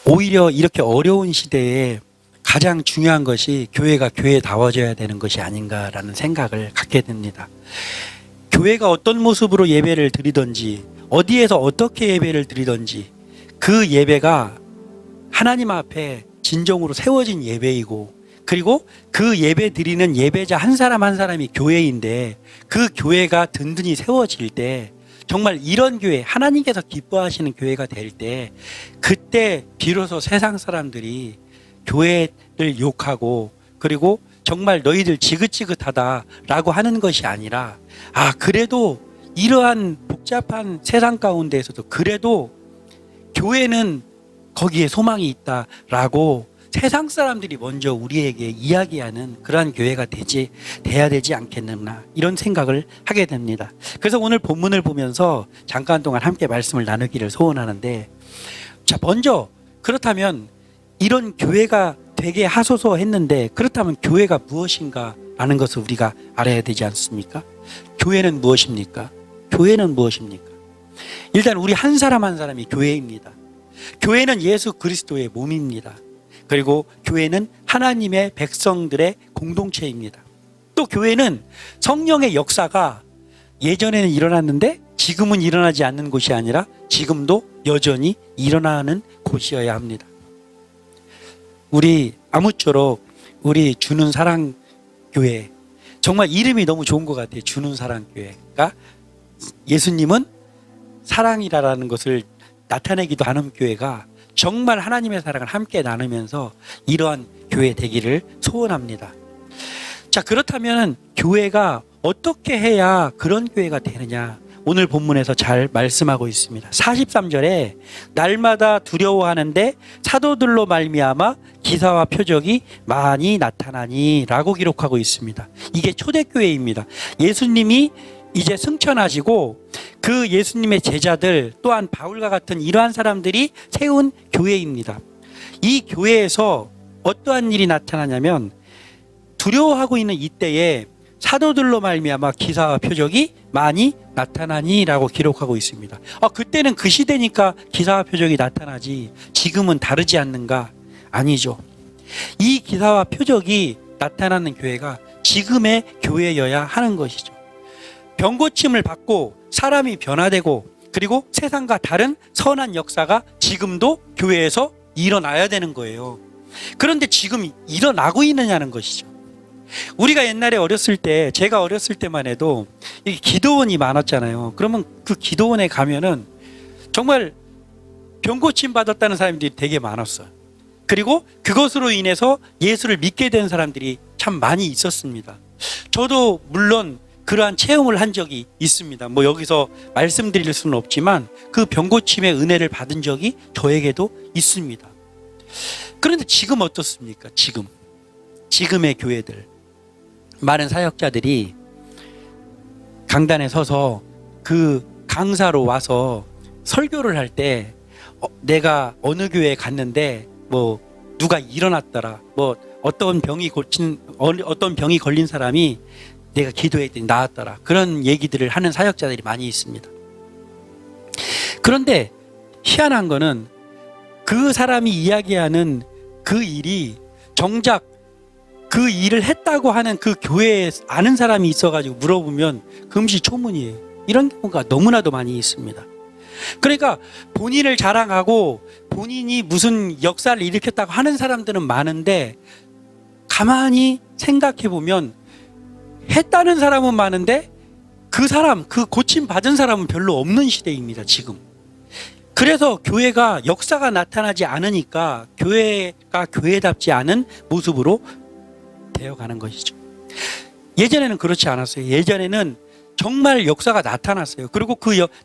오히려 이렇게 어려운 시대에 가장 중요한 것이 교회가 교회다워져야 되는 것이 아닌가라는 생각을 갖게 됩니다. 교회가 어떤 모습으로 예배를 드리든지 어디에서 어떻게 예배를 드리든지 그 예배가 하나님 앞에 진정으로 세워진 예배이고, 그리고 그 예배 드리는 예배자 한 사람 한 사람이 교회인데, 그 교회가 든든히 세워질 때 정말 이런 교회, 하나님께서 기뻐하시는 교회가 될 때, 그때 비로소 세상 사람들이 교회를 욕하고, 그리고 정말 너희들 지긋지긋하다라고 하는 것이 아니라, 그래도 이러한 복잡한 세상 가운데에서도 그래도 교회는 거기에 소망이 있다라고 세상 사람들이 먼저 우리에게 이야기하는 그러한 교회가 돼야 되지 않겠느냐, 이런 생각을 하게 됩니다. 그래서 오늘 본문을 보면서 잠깐 동안 함께 말씀을 나누기를 소원하는데, 자, 먼저 그렇다면 이런 교회가 되게 하소서 했는데, 그렇다면 교회가 무엇인가 라는 것을 우리가 알아야 되지 않습니까? 교회는 무엇입니까? 교회는 무엇입니까? 일단 우리 한 사람 한 사람이 교회입니다. 교회는 예수 그리스도의 몸입니다. 그리고 교회는 하나님의 백성들의 공동체입니다. 또 교회는 성령의 역사가 예전에는 일어났는데 지금은 일어나지 않는 곳이 아니라 지금도 여전히 일어나는 곳이어야 합니다. 우리 아무쪼록 우리 주는 사랑 교회, 정말 이름이 너무 좋은 것 같아요. 주는 사랑 교회가 예수님은 사랑이라는 것을 나타내기도 하는 교회가 정말 하나님의 사랑을 함께 나누면서 이러한 교회 되기를 소원합니다. 자, 그렇다면 교회가 어떻게 해야 그런 교회가 되느냐, 오늘 본문에서 잘 말씀하고 있습니다. 43절에 날마다 두려워하는데 사도들로 말미암아 기사와 표적이 많이 나타나니 라고 기록하고 있습니다. 이게 초대교회입니다. 예수님이 이제 승천하시고 그 예수님의 제자들, 또한 바울과 같은 이러한 사람들이 세운 교회입니다. 이 교회에서 어떠한 일이 나타나냐면, 두려워하고 있는 이때에 사도들로 말미암아 기사와 표적이 많이 나타나니라고 기록하고 있습니다. 그때는 그 시대니까 기사와 표적이 나타나지 지금은 다르지 않는가? 아니죠. 이 기사와 표적이 나타나는 교회가 지금의 교회여야 하는 것이죠. 병고침을 받고 사람이 변화되고, 그리고 세상과 다른 선한 역사가 지금도 교회에서 일어나야 되는 거예요. 그런데 지금 일어나고 있느냐는 것이죠. 우리가 옛날에 어렸을 때, 제가 어렸을 때만 해도 기도원이 많았잖아요. 그러면 그 기도원에 가면은 정말 병고침 받았다는 사람들이 되게 많았어요. 그리고 그것으로 인해서 예수를 믿게 된 사람들이 참 많이 있었습니다. 저도 물론 그러한 체험을 한 적이 있습니다. 여기서 말씀드릴 수는 없지만 그 병고침의 은혜를 받은 적이 저에게도 있습니다. 그런데 지금 어떻습니까? 지금의 교회들, 많은 사역자들이 강단에 서서 그 강사로 와서 설교를 할 때 내가 어느 교회에 갔는데 누가 일어났더라, 어떤 병이 걸린 사람이 내가 기도했더니 나았더라, 그런 얘기들을 하는 사역자들이 많이 있습니다. 그런데 희한한 거는 그 사람이 이야기하는 그 일이 정작 그 일을 했다고 하는 그 교회에 아는 사람이 있어가지고 물어보면 금시초문이에요. 이런 경우가 너무나도 많이 있습니다. 그러니까 본인을 자랑하고 본인이 무슨 역사를 일으켰다고 하는 사람들은 많은데, 가만히 생각해 보면 했다는 사람은 많은데 그 고침 받은 사람은 별로 없는 시대입니다, 지금. 그래서 교회가 역사가 나타나지 않으니까 교회가 교회답지 않은 모습으로 되어가는 것이죠. 예전에는 그렇지 않았어요. 예전에는 정말 역사가 나타났어요. 그리고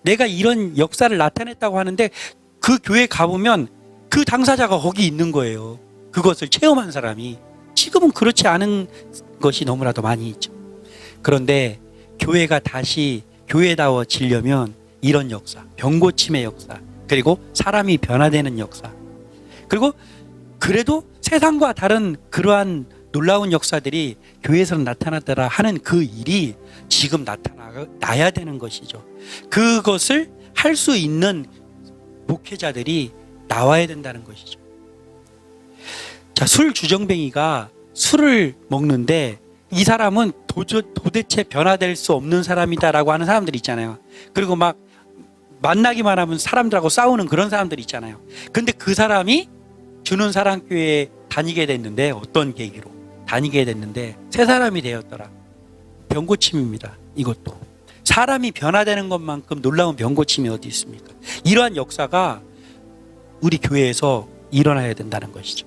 내가 이런 역사를 나타냈다고 하는데 그 교회 가보면 그 당사자가 거기 있는 거예요. 그것을 체험한 사람이. 지금은 그렇지 않은 것이 너무나도 많이 있죠. 그런데 교회가 다시 교회다워지려면 이런 역사, 병고침의 역사, 그리고 사람이 변화되는 역사, 그리고 그래도 세상과 다른 그러한 놀라운 역사들이 교회에서 나타났더라 하는 그 일이 지금 나야 되는 것이죠. 그것을 할 수 있는 목회자들이 나와야 된다는 것이죠. 자, 술 주정뱅이가 술을 먹는데 이 사람은 도대체 변화될 수 없는 사람이다라고 하는 사람들 있잖아요. 그리고 막 만나기만 하면 사람들하고 싸우는 그런 사람들 있잖아요. 근데 그 사람이 주는 사랑교회에 다니게 됐는데, 어떤 계기로 다니게 됐는데 새 사람이 되었더라. 병고침입니다. 이것도 사람이 변화되는 것만큼 놀라운 병고침이 어디 있습니까? 이러한 역사가 우리 교회에서 일어나야 된다는 것이죠.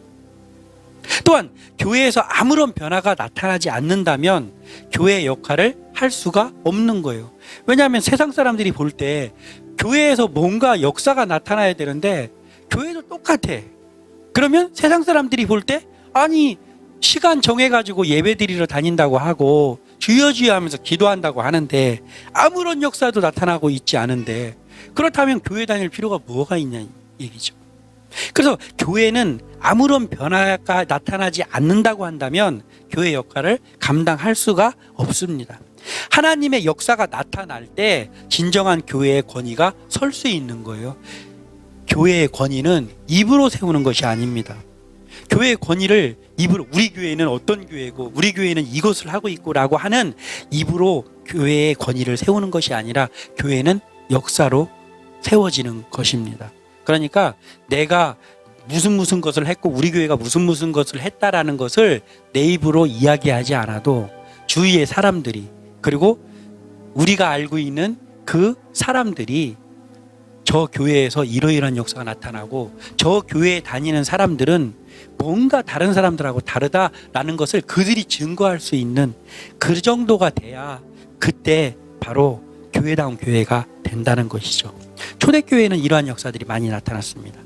또한 교회에서 아무런 변화가 나타나지 않는다면 교회의 역할을 할 수가 없는 거예요. 왜냐하면 세상 사람들이 볼 때 교회에서 뭔가 역사가 나타나야 되는데 교회도 똑같아. 그러면 세상 사람들이 볼 때, 아니 시간 정해가지고 예배 드리러 다닌다고 하고 주여 주여 하면서 기도한다고 하는데 아무런 역사도 나타나고 있지 않은데, 그렇다면 교회 다닐 필요가 뭐가 있냐 얘기죠. 그래서 교회는 아무런 변화가 나타나지 않는다고 한다면 교회 역할을 감당할 수가 없습니다. 하나님의 역사가 나타날 때 진정한 교회의 권위가 설 수 있는 거예요. 교회의 권위는 입으로 세우는 것이 아닙니다. 교회의 권위를 입으로, 우리 교회는 어떤 교회고 우리 교회는 이것을 하고 있고 라고 하는 입으로 교회의 권위를 세우는 것이 아니라 교회는 역사로 세워지는 것입니다. 그러니까 내가 무슨 것을 했고 우리 교회가 무슨 것을 했다라는 것을 내 입으로 이야기하지 않아도 주위의 사람들이, 그리고 우리가 알고 있는 그 사람들이 저 교회에서 이러이러한 역사가 나타나고 저 교회에 다니는 사람들은 뭔가 다른 사람들하고 다르다라는 것을 그들이 증거할 수 있는 그 정도가 돼야 그때 바로 교회다운 교회가 된다는 것이죠. 초대교회는 이러한 역사들이 많이 나타났습니다.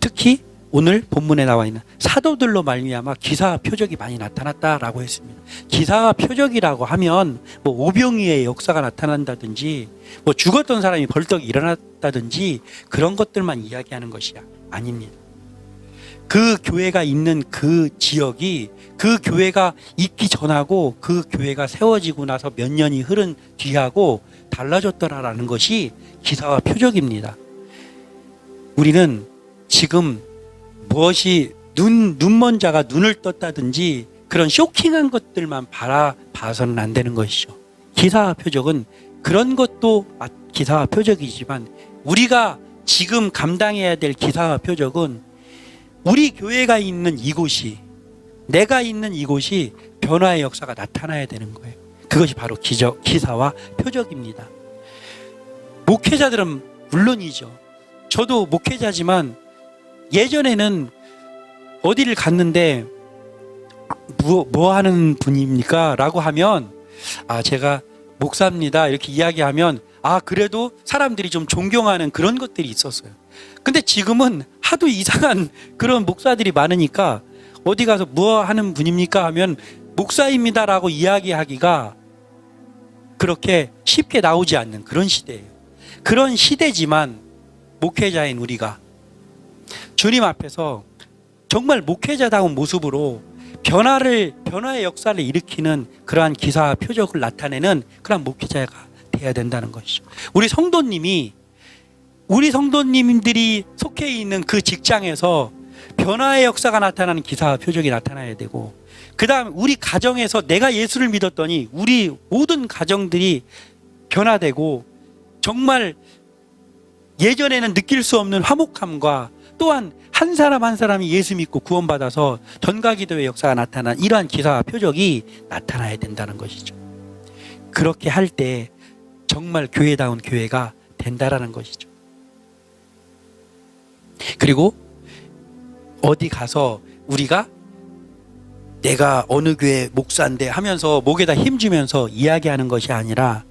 특히 오늘 본문에 나와 있는 사도들로 말미암아 기사와 표적이 많이 나타났다라고 했습니다. 기사와 표적이라고 하면 뭐 오병이의 역사가 나타난다든지 뭐 죽었던 사람이 벌떡 일어났다든지 그런 것들만 이야기하는 것이 아닙니다. 그 교회가 있는 그 지역이, 그 교회가 있기 전하고 그 교회가 세워지고 나서 몇 년이 흐른 뒤하고 달라졌더라라는 것이 기사와 표적입니다. 우리는 지금 무엇이 눈먼 자가 눈을 떴다든지 그런 쇼킹한 것들만 바라봐서는 안 되는 것이죠. 기사와 표적은 그런 것도 기사와 표적이지만 우리가 지금 감당해야 될 기사와 표적은 우리 교회가 있는 이곳이, 내가 있는 이곳이 변화의 역사가 나타나야 되는 거예요. 그것이 바로 기사와 표적입니다. 목회자들은 물론이죠. 저도 목회자지만 예전에는 어디를 갔는데 뭐 하는 분입니까? 라고 하면 제가 목사입니다 이렇게 이야기하면 그래도 사람들이 좀 존경하는 그런 것들이 있었어요. 근데 지금은 하도 이상한 그런 목사들이 많으니까 어디 가서 뭐 하는 분입니까? 하면 목사입니다 라고 이야기하기가 그렇게 쉽게 나오지 않는 그런 시대예요. 그런 시대지만 목회자인 우리가 주님 앞에서 정말 목회자다운 모습으로 변화의 역사를 일으키는 그러한 기사와 표적을 나타내는 그러한 목회자가 돼야 된다는 것이죠. 우리 성도님들이 속해 있는 그 직장에서 변화의 역사가 나타나는 기사와 표적이 나타나야 되고, 그 다음 우리 가정에서 내가 예수를 믿었더니 우리 모든 가정들이 변화되고 정말 예전에는 느낄 수 없는 화목함과 또한 한 사람 한 사람이 예수 믿고 구원받아서 전가기도의 역사가 나타난 이러한 기사와 표적이 나타나야 된다는 것이죠. 그렇게 할 때 정말 교회다운 교회가 된다라는 것이죠. 그리고 어디 가서 우리가 내가 어느 교회 목사인데 하면서 목에다 힘주면서 이야기하는 것이 아니라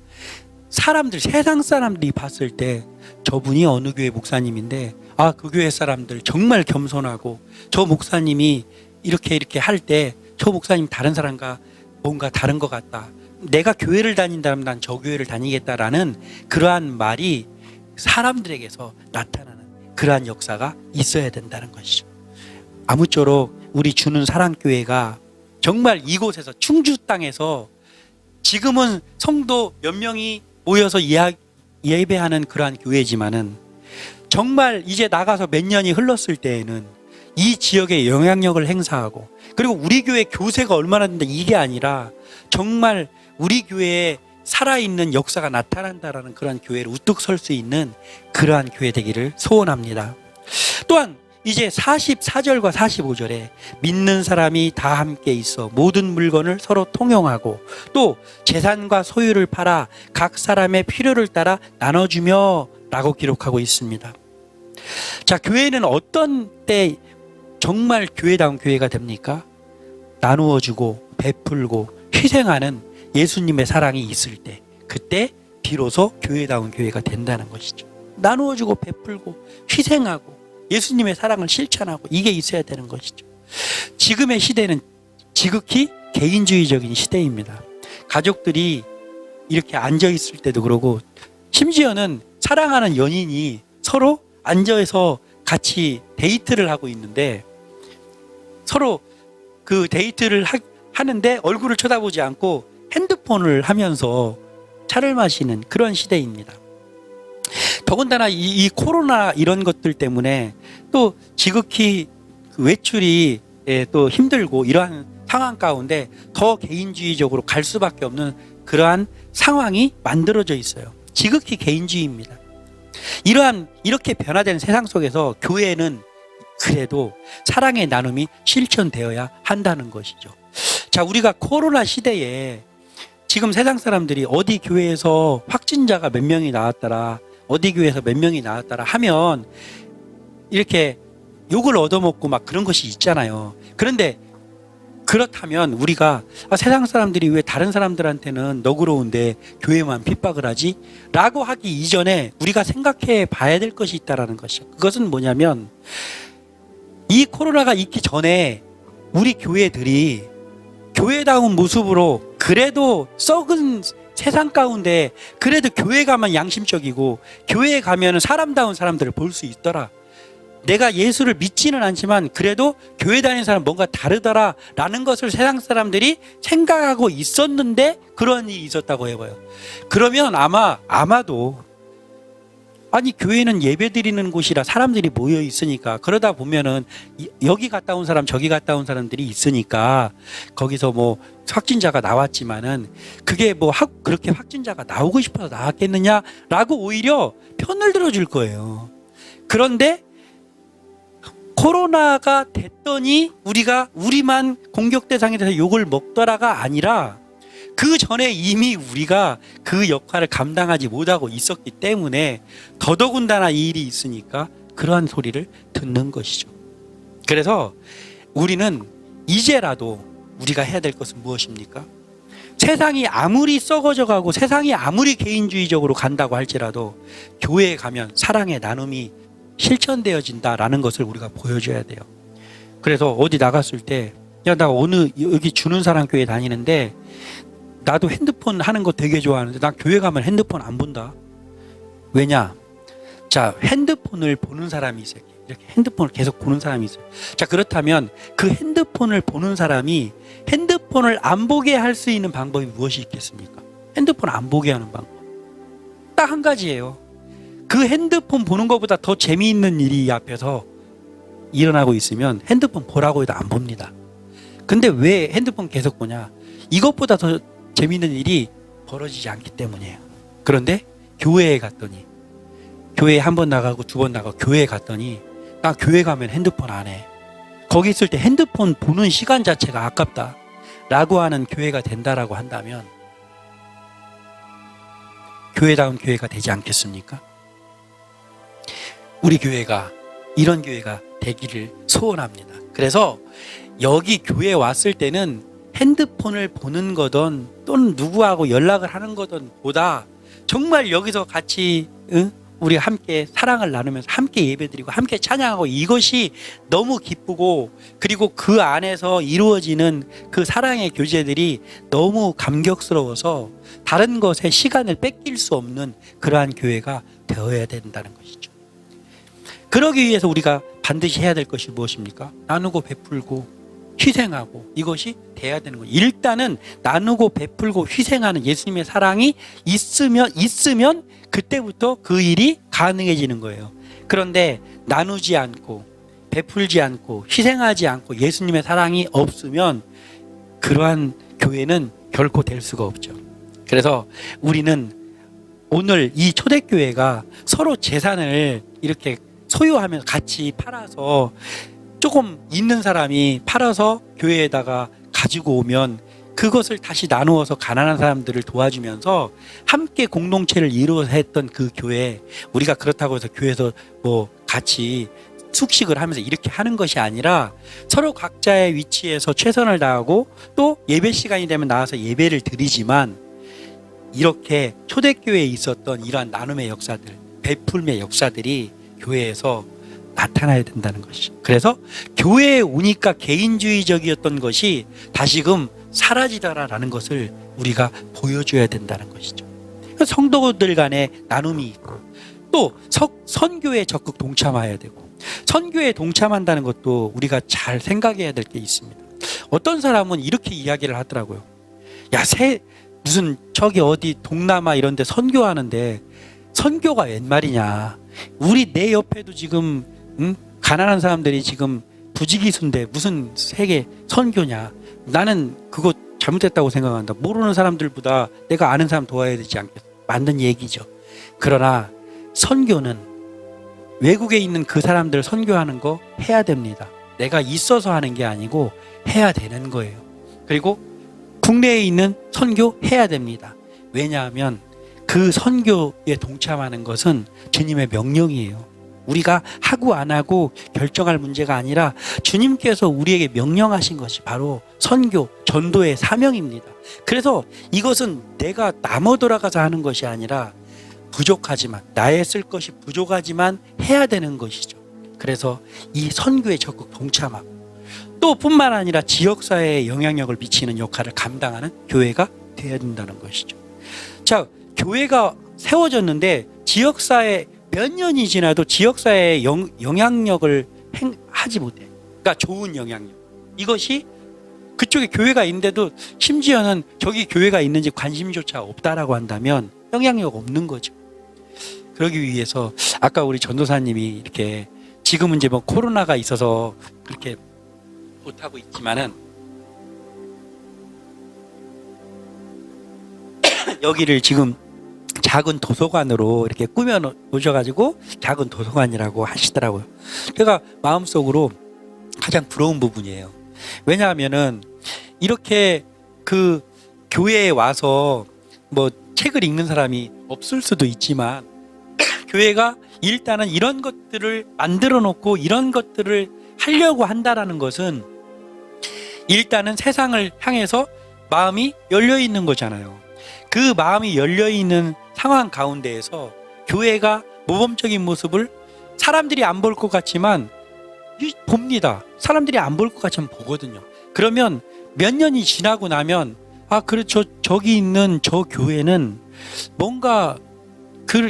세상 사람들이 봤을 때 저분이 어느 교회 목사님인데 그 교회 사람들 정말 겸손하고 저 목사님이 이렇게 할 때 저 목사님 다른 사람과 뭔가 다른 것 같다. 내가 교회를 다닌다면 난 저 교회를 다니겠다라는 그러한 말이 사람들에게서 나타나는 그러한 역사가 있어야 된다는 것이죠. 아무쪼록 우리 주는 사랑교회가 정말 이곳에서 충주 땅에서 지금은 성도 몇 명이 모여서 예배하는 그러한 교회지만은 정말 이제 나가서 몇 년이 흘렀을 때에는 이 지역에 영향력을 행사하고, 그리고 우리 교회 교세가 얼마나 된다 이게 아니라 정말 우리 교회에 살아있는 역사가 나타난다라는 그러한 교회를 우뚝 설 수 있는 그러한 교회 되기를 소원합니다. 또한 이제 44절과 45절에 믿는 사람이 다 함께 있어 모든 물건을 서로 통용하고 또 재산과 소유를 팔아 각 사람의 필요를 따라 나눠주며 라고 기록하고 있습니다. 자, 교회는 어떤 때 정말 교회다운 교회가 됩니까? 나누어주고 베풀고 희생하는 예수님의 사랑이 있을 때, 그때 비로소 교회다운 교회가 된다는 것이죠. 나누어주고 베풀고 희생하고 예수님의 사랑을 실천하고 이게 있어야 되는 것이죠. 지금의 시대는 지극히 개인주의적인 시대입니다. 가족들이 이렇게 앉아 있을 때도 그러고, 심지어는 사랑하는 연인이 서로 앉아서 같이 데이트를 하고 있는데 서로 그 데이트를 하는데 얼굴을 쳐다보지 않고 핸드폰을 하면서 차를 마시는 그런 시대입니다. 더군다나 이 코로나 이런 것들 때문에 또 지극히 외출이 또 힘들고 이러한 상황 가운데 더 개인주의적으로 갈 수밖에 없는 그러한 상황이 만들어져 있어요. 지극히 개인주의입니다. 이렇게 변화된 세상 속에서 교회는 그래도 사랑의 나눔이 실천되어야 한다는 것이죠. 자, 우리가 코로나 시대에 지금 세상 사람들이 어디 교회에서 확진자가 몇 명이 나왔더라, 어디 교회에서 몇 명이 나왔더라 하면 이렇게 욕을 얻어먹고 막 그런 것이 있잖아요. 그런데 그렇다면 우리가 세상 사람들이 왜 다른 사람들한테는 너그러운데 교회만 핍박을 하지? 라고 하기 이전에 우리가 생각해 봐야 될 것이 있다는 것이죠. 그것은 뭐냐면 이 코로나가 있기 전에 우리 교회들이 교회다운 모습으로 그래도 썩은 세상 가운데 그래도 교회 가면 양심적이고 교회에 가면 사람다운 사람들을 볼 수 있더라. 내가 예수를 믿지는 않지만 그래도 교회 다니는 사람 뭔가 다르더라 라는 것을 세상 사람들이 생각하고 있었는데 그런 일이 있었다고 해봐요. 그러면 아마도 아니 교회는 예배 드리는 곳이라 사람들이 모여 있으니까, 그러다 보면은 여기 갔다 온 사람 저기 갔다 온 사람들이 있으니까 거기서 뭐 확진자가 나왔지만은 그게 뭐 그렇게 확진자가 나오고 싶어서 나왔겠느냐라고 오히려 편을 들어줄 거예요. 그런데 코로나가 됐더니 우리만 공격 대상이 돼서 욕을 먹더라가 아니라 그 전에 이미 우리가 그 역할을 감당하지 못하고 있었기 때문에 더더군다나 이 일이 있으니까 그러한 소리를 듣는 것이죠. 그래서 우리는 이제라도 우리가 해야 될 것은 무엇입니까? 세상이 아무리 썩어져 가고 세상이 아무리 개인주의적으로 간다고 할지라도 교회에 가면 사랑의 나눔이 실천되어진다라는 것을 우리가 보여줘야 돼요. 그래서 어디 나갔을 때 나 오늘 여기 주는 사람 교회 다니는데 나도 핸드폰 하는 거 되게 좋아하는데 나 교회 가면 핸드폰 안 본다. 왜냐? 자, 핸드폰을 보는 사람이 있어요. 이렇게 핸드폰을 계속 보는 사람이 있어요. 자, 그렇다면 그 핸드폰을 보는 사람이 핸드폰을 안 보게 할 수 있는 방법이 무엇이 있겠습니까? 핸드폰 안 보게 하는 방법. 딱 한 가지예요. 그 핸드폰 보는 것보다 더 재미있는 일이 앞에서 일어나고 있으면 핸드폰 보라고 해도 안 봅니다. 근데 왜 핸드폰 계속 보냐? 이것보다 더 재미있는 일이 벌어지지 않기 때문이에요. 그런데 교회에 갔더니, 교회에 한 번 나가고 두 번 나가고 교회에 갔더니 나 교회 가면 핸드폰 안 해. 거기 있을 때 핸드폰 보는 시간 자체가 아깝다 라고 하는 교회가 된다라고 한다면 교회다운 교회가 되지 않겠습니까? 우리 교회가 이런 교회가 되기를 소원합니다. 그래서 여기 교회에 왔을 때는 핸드폰을 보는 거든 또는 누구하고 연락을 하는 거든 보다 정말 여기서 같이 우리 함께 사랑을 나누면서 함께 예배드리고 함께 찬양하고 이것이 너무 기쁘고, 그리고 그 안에서 이루어지는 그 사랑의 교제들이 너무 감격스러워서 다른 것에 시간을 뺏길 수 없는 그러한 교회가 되어야 된다는 것이죠. 그러기 위해서 우리가 반드시 해야 될 것이 무엇입니까? 나누고 베풀고 희생하고 이것이 돼야 되는 거예요. 일단은 나누고 베풀고 희생하는 예수님의 사랑이 있으면 그때부터 그 일이 가능해지는 거예요. 그런데 나누지 않고 베풀지 않고 희생하지 않고 예수님의 사랑이 없으면 그러한 교회는 결코 될 수가 없죠. 그래서 우리는 오늘 이 초대교회가 서로 재산을 이렇게 소유하면서 같이 팔아서 조금 있는 사람이 팔아서 교회에다가 가지고 오면 그것을 다시 나누어서 가난한 사람들을 도와주면서 함께 공동체를 이루어서 했던 그 교회, 우리가 그렇다고 해서 교회에서 뭐 같이 숙식을 하면서 이렇게 하는 것이 아니라 서로 각자의 위치에서 최선을 다하고 또 예배 시간이 되면 나와서 예배를 드리지만 이렇게 초대교회에 있었던 이러한 나눔의 역사들, 베풀의 역사들이 교회에서 나타나야 된다는 것이죠. 그래서 교회에 오니까 개인주의적이었던 것이 다시금 사라지더라라는 것을 우리가 보여줘야 된다는 것이죠. 성도들 간에 나눔이 있고 또 선교에 적극 동참해야 되고 선교에 동참한다는 것도 우리가 잘 생각해야 될 게 있습니다. 어떤 사람은 이렇게 이야기를 하더라고요. 야, 무슨 저기 어디 동남아 이런 데 선교하는데 선교가 웬 말이냐. 우리 내 옆에도 지금 가난한 사람들이 지금 부지기수인데 무슨 세계 선교냐. 나는 그거 잘못됐다고 생각한다. 모르는 사람들보다 내가 아는 사람 도와야 되지 않겠어. 맞는 얘기죠. 그러나 선교는 외국에 있는 그 사람들 선교하는 거 해야 됩니다. 내가 있어서 하는 게 아니고 해야 되는 거예요. 그리고 국내에 있는 선교 해야 됩니다. 왜냐하면 그 선교에 동참하는 것은 주님의 명령이에요. 우리가 하고 안 하고 결정할 문제가 아니라 주님께서 우리에게 명령하신 것이 바로 선교, 전도의 사명입니다. 그래서 이것은 내가 남어 돌아가서 하는 것이 아니라 부족하지만, 나의 쓸 것이 부족하지만 해야 되는 것이죠. 그래서 이 선교에 적극 동참하고 또 뿐만 아니라 지역사회에 영향력을 미치는 역할을 감당하는 교회가 되어야 된다는 것이죠. 자, 교회가 세워졌는데 지역사회 몇 년이 지나도 지역사회에 영향력을 하지 못해. 그러니까 좋은 영향력. 이것이 그쪽에 교회가 있는데도 심지어는 저기 교회가 있는지 관심조차 없다라고 한다면 영향력 없는 거죠. 그러기 위해서 아까 우리 전도사님이 이렇게 지금은 이제 뭐 코로나가 있어서 그렇게 못하고 있지만은 여기를 지금 작은 도서관으로 이렇게 꾸며 놓으셔가지고 작은 도서관이라고 하시더라고요. 제가 마음속으로 가장 부러운 부분이에요. 왜냐하면은 이렇게 그 교회에 와서 뭐 책을 읽는 사람이 없을 수도 있지만 교회가 일단은 이런 것들을 만들어 놓고 이런 것들을 하려고 한다라는 것은 일단은 세상을 향해서 마음이 열려 있는 거잖아요. 그 마음이 열려 있는 상황 가운데에서 교회가 모범적인 모습을 사람들이 안 볼 것 같지만 봅니다. 사람들이 안 볼 것 같지만 보거든요. 그러면 몇 년이 지나고 나면 아, 그렇죠. 저기 있는 저 교회는 뭔가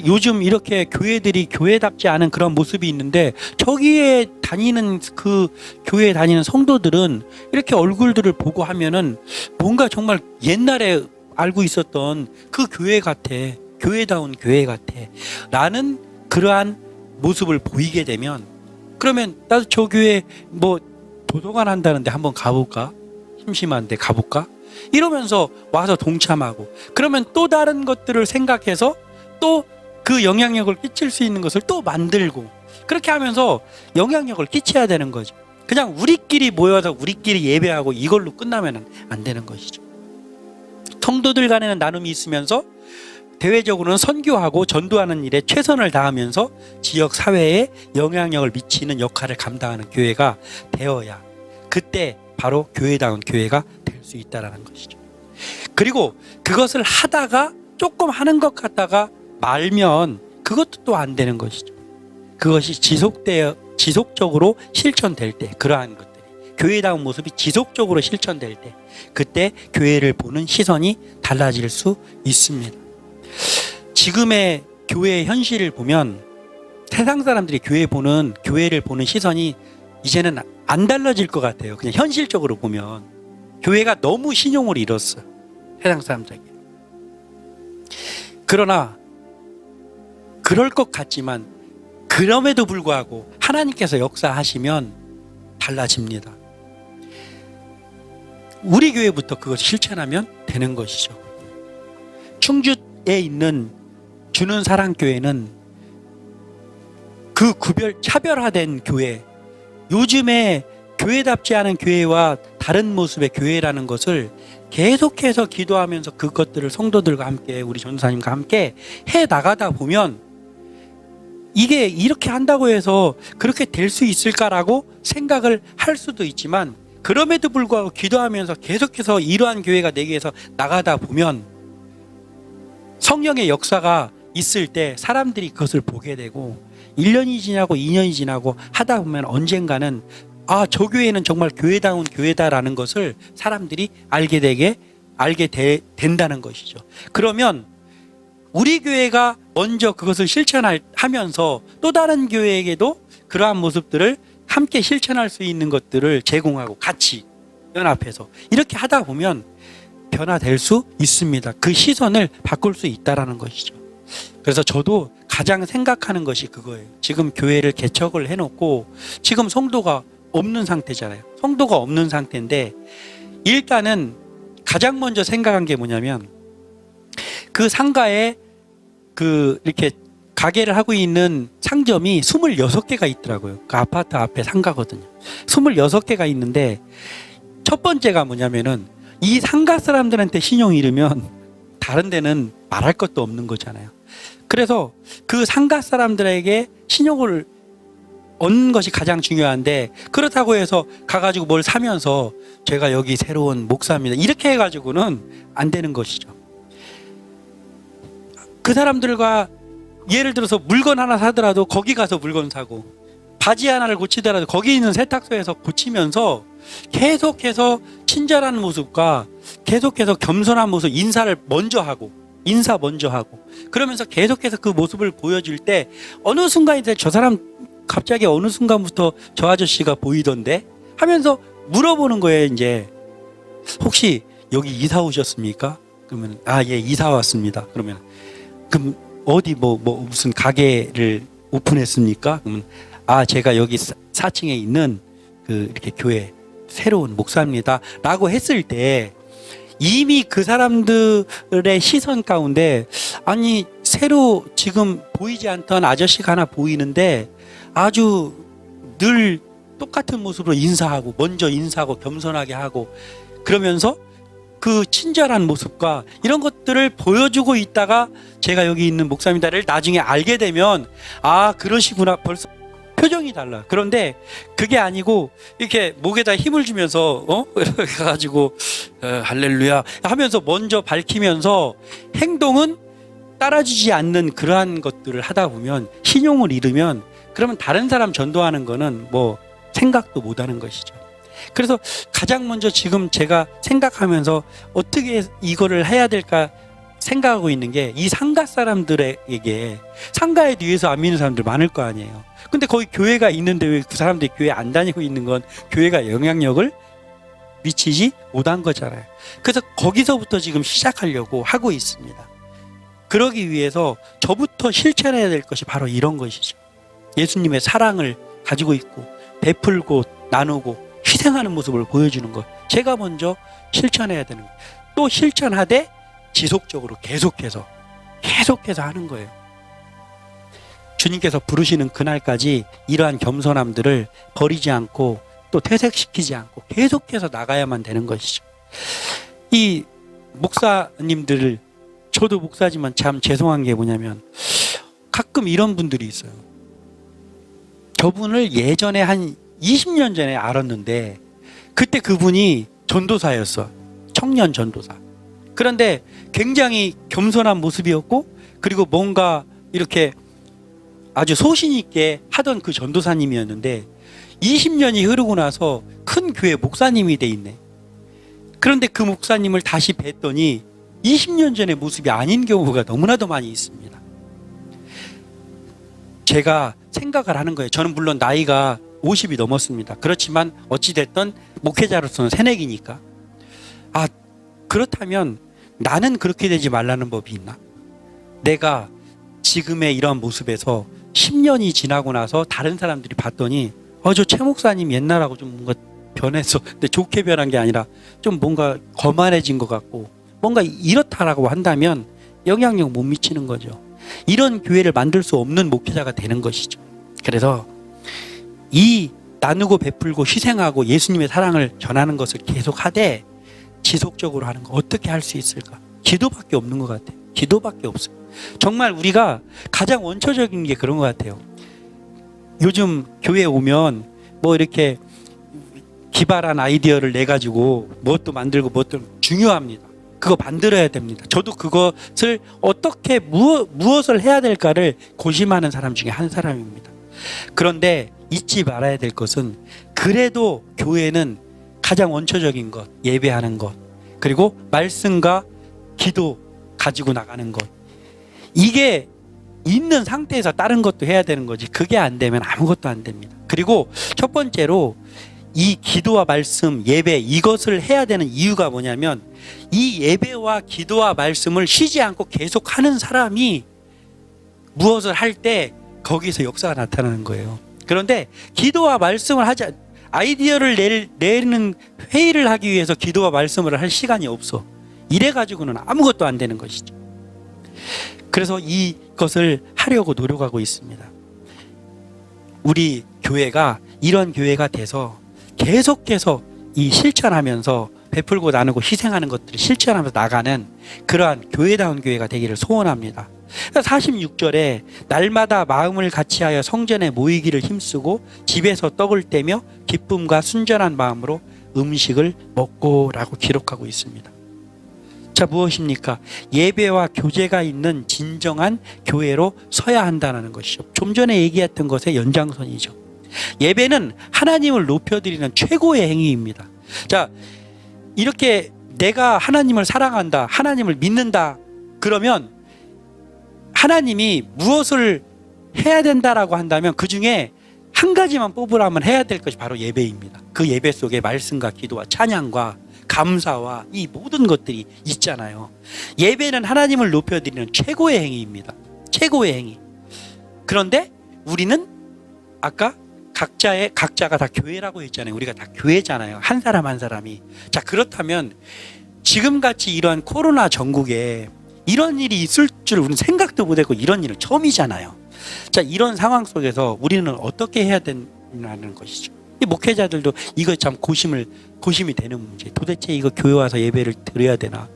요즘 이렇게 교회들이 교회답지 않은 그런 모습이 있는데 저기에 다니는 그 교회에 다니는 성도들은 이렇게 얼굴들을 보고 하면은 뭔가 정말 옛날에 알고 있었던 그 교회 같아. 교회다운 교회 같아. 라는 그러한 모습을 보이게 되면 그러면 나도 저 교회 뭐 도서관 한다는데 한번 가볼까? 심심한데 가볼까? 이러면서 와서 동참하고 그러면 또 다른 것들을 생각해서 또 그 영향력을 끼칠 수 있는 것을 또 만들고 그렇게 하면서 영향력을 끼쳐야 되는 거죠. 그냥 우리끼리 모여서 우리끼리 예배하고 이걸로 끝나면 안 되는 것이죠. 성도들 간에는 나눔이 있으면서 대외적으로는 선교하고 전도하는 일에 최선을 다하면서 지역 사회에 영향력을 미치는 역할을 감당하는 교회가 되어야 그때 바로 교회다운 교회가 될 수 있다는 것이죠. 그리고 그것을 하다가 조금 하는 것 같다가 말면 그것도 또 안 되는 것이죠. 그것이 지속적으로 실천될 때 그러한 것들이 교회다운 모습이 지속적으로 실천될 때 그때 교회를 보는 시선이 달라질 수 있습니다. 지금의 교회의 현실을 보면 세상 사람들이 교회를 보는 시선이 이제는 안 달라질 것 같아요. 그냥 현실적으로 보면 교회가 너무 신용을 잃었어요. 세상 사람들에게. 그러나 그럴 것 같지만 그럼에도 불구하고 하나님께서 역사하시면 달라집니다. 우리 교회부터 그것을 실천하면 되는 것이죠. 충주에 있는 주는 사랑 교회는 그 차별화된 교회, 요즘에 교회답지 않은 교회와 다른 모습의 교회라는 것을 계속해서 기도하면서 그것들을 성도들과 함께, 우리 전도사님과 함께 해 나가다 보면 이게 이렇게 한다고 해서 그렇게 될 수 있을까라고 생각을 할 수도 있지만, 그럼에도 불구하고 기도하면서 계속해서 이러한 교회가 내게에서 나가다 보면 성령의 역사가 있을 때 사람들이 그것을 보게 되고, 1년이 지나고 2년이 지나고 하다 보면 언젠가는 저 교회는 정말 교회다운 교회다라는 것을 사람들이 알게 된다는 것이죠. 그러면 우리 교회가 먼저 그것을 실천하면서 또 다른 교회에게도 그러한 모습들을 함께 실천할 수 있는 것들을 제공하고 같이 연합해서 이렇게 하다 보면 변화될 수 있습니다. 그 시선을 바꿀 수 있다라는 것이죠. 그래서 저도 가장 생각하는 것이 그거예요. 지금 교회를 개척을 해놓고 지금 성도가 없는 상태잖아요. 성도가 없는 상태인데, 일단은 가장 먼저 생각한 게 뭐냐면, 그 상가에 이렇게 가게를 하고 있는 상점이 26개가 있더라고요. 그 아파트 앞에 상가거든요. 26개가 있는데, 첫 번째가 뭐냐면은 이 상가 사람들한테 신용이 이르면 다른 데는 말할 것도 없는 거잖아요. 그래서 그 상가 사람들에게 신용을 얻는 것이 가장 중요한데, 그렇다고 해서 가가지고 뭘 사면서 제가 여기 새로운 목사입니다 이렇게 해가지고는 안 되는 것이죠. 그 사람들과 예를 들어서 물건 하나 사더라도 거기 가서 물건 사고, 바지 하나를 고치더라도 거기 있는 세탁소에서 고치면서 계속해서 친절한 모습과 계속해서 겸손한 모습, 인사 먼저 하고 그러면서 계속해서 그 모습을 보여줄 때 어느 순간에 저 사람 갑자기 어느 순간부터 저 아저씨가 보이던데 하면서 물어보는 거예요. 이제 혹시 여기 이사 오셨습니까? 그러면 예, 이사 왔습니다. 그러면 그럼 어디 무슨 가게를 오픈했습니까? 그러면 제가 여기 4층에 있는 이렇게 교회 새로운 목사입니다 라고 했을 때 이미 그 사람들의 시선 가운데 새로 지금 보이지 않던 아저씨가 하나 보이는데 아주 늘 똑같은 모습으로 먼저 인사하고 겸손하게 하고 그러면서 그 친절한 모습과 이런 것들을 보여주고 있다가 제가 여기 있는 목사입니다를 나중에 알게 되면 그러시구나, 벌써 표정이 달라. 그런데 그게 아니고 이렇게 목에다 힘을 주면서 이렇게 가지고 할렐루야 하면서 먼저 밝히면서 행동은 따라주지 않는 그러한 것들을 하다 보면 신용을 잃으면, 그러면 다른 사람 전도하는 거는 생각도 못 하는 것이죠. 그래서 가장 먼저 지금 제가 생각하면서 어떻게 이거를 해야 될까 생각하고 있는 게, 이 상가 사람들에게 상가에 대해서 안 믿는 사람들 많을 거 아니에요. 근데 거기 교회가 있는데 왜 그 사람들이 교회 안 다니고 있는 건 교회가 영향력을 미치지 못한 거잖아요. 그래서 거기서부터 지금 시작하려고 하고 있습니다. 그러기 위해서 저부터 실천해야 될 것이 바로 이런 것이죠. 예수님의 사랑을 가지고 있고 베풀고 나누고 희생하는 모습을 보여주는 것, 제가 먼저 실천해야 되는 것, 또 실천하되 지속적으로 계속해서 하는 거예요. 주님께서 부르시는 그날까지 이러한 겸손함들을 버리지 않고 또 퇴색시키지 않고 계속해서 나가야만 되는 것이죠. 이 목사님들, 저도 목사지만 참 죄송한 게 뭐냐면 가끔 이런 분들이 있어요. 저분을 예전에 한 20년 전에 알았는데 그때 그분이 전도사였어. 청년 전도사. 그런데 굉장히 겸손한 모습이었고, 그리고 뭔가 이렇게 아주 소신 있게 하던 그 전도사님이었는데 20년이 흐르고 나서 큰 교회 목사님이 돼 있네. 그런데 그 목사님을 다시 뵀더니 20년 전의 모습이 아닌 경우가 너무나도 많이 있습니다. 제가 생각을 하는 거예요. 저는 물론 나이가 50이 넘었습니다. 그렇지만 어찌됐든 목회자로서는 새내기니까 그렇다면 나는 그렇게 되지 말라는 법이 있나? 내가 지금의 이러한 모습에서 10년이 지나고 나서 다른 사람들이 봤더니 저 최 목사님 옛날하고 좀 뭔가 변했어. 근데 좋게 변한 게 아니라 좀 뭔가 거만해진 것 같고 뭔가 이렇다라고 한다면 영향력 못 미치는 거죠. 이런 교회를 만들 수 없는 목회자가 되는 것이죠. 그래서 이 나누고 베풀고 희생하고 예수님의 사랑을 전하는 것을 계속 하되 지속적으로 하는 거 어떻게 할 수 있을까? 기도밖에 없는 것 같아요. 기도밖에 없어요. 정말 우리가 가장 원초적인 게 그런 것 같아요. 요즘 교회에 오면 뭐 이렇게 기발한 아이디어를 내 가지고 무엇도 만들고 무엇도 중요합니다. 그거 만들어야 됩니다. 저도 그것을 어떻게 무엇을 해야 될까를 고심하는 사람 중에 한 사람입니다. 그런데 잊지 말아야 될 것은 그래도 교회는 가장 원초적인 것, 예배하는 것, 그리고 말씀과 기도 가지고 나가는 것, 이게 있는 상태에서 다른 것도 해야 되는 거지. 그게 안 되면 아무것도 안 됩니다. 그리고 첫 번째로 이 기도와 말씀, 예배, 이것을 해야 되는 이유가 뭐냐면 이 예배와 기도와 말씀을 쉬지 않고 계속 하는 사람이 무엇을 할 때 거기서 역사가 나타나는 거예요. 그런데 기도와 말씀을 하지, 아이디어를 내는 회의를 하기 위해서 기도와 말씀을 할 시간이 없어. 이래가지고는 아무것도 안 되는 것이죠. 그래서 이것을 하려고 노력하고 있습니다. 우리 교회가 이런 교회가 돼서 계속해서 이 실천하면서 베풀고 나누고 희생하는 것들을 실천하면서 나가는 그러한 교회다운 교회가 되기를 소원합니다. 46절에 날마다 마음을 같이하여 성전에 모이기를 힘쓰고 집에서 떡을 떼며 기쁨과 순전한 마음으로 음식을 먹고라고 기록하고 있습니다. 자, 무엇입니까? 예배와 교제가 있는 진정한 교회로 서야 한다는 것이죠. 좀 전에 얘기했던 것의 연장선이죠. 예배는 하나님을 높여드리는 최고의 행위입니다. 자, 이렇게 내가 하나님을 사랑한다, 하나님을 믿는다, 그러면 하나님이 무엇을 해야 된다라고 한다면 그 중에 한 가지만 뽑으라면 해야 될 것이 바로 예배입니다. 그 예배 속에 말씀과 기도와 찬양과 감사와 이 모든 것들이 있잖아요. 예배는 하나님을 높여드리는 최고의 행위입니다. 최고의 행위. 그런데 우리는 아까 각자가 다 교회라고 했잖아요. 우리가 다 교회잖아요. 한 사람 한 사람이. 자, 그렇다면 지금같이 이러한 코로나 전국에 이런 일이 있을 줄 우리는 생각도 못했고 이런 일은 처음이잖아요. 자, 이런 상황 속에서 우리는 어떻게 해야 되는 것이죠. 이 목회자들도 이거 참 고심이 되는 문제. 도대체 이거 교회 와서 예배를 드려야 되나?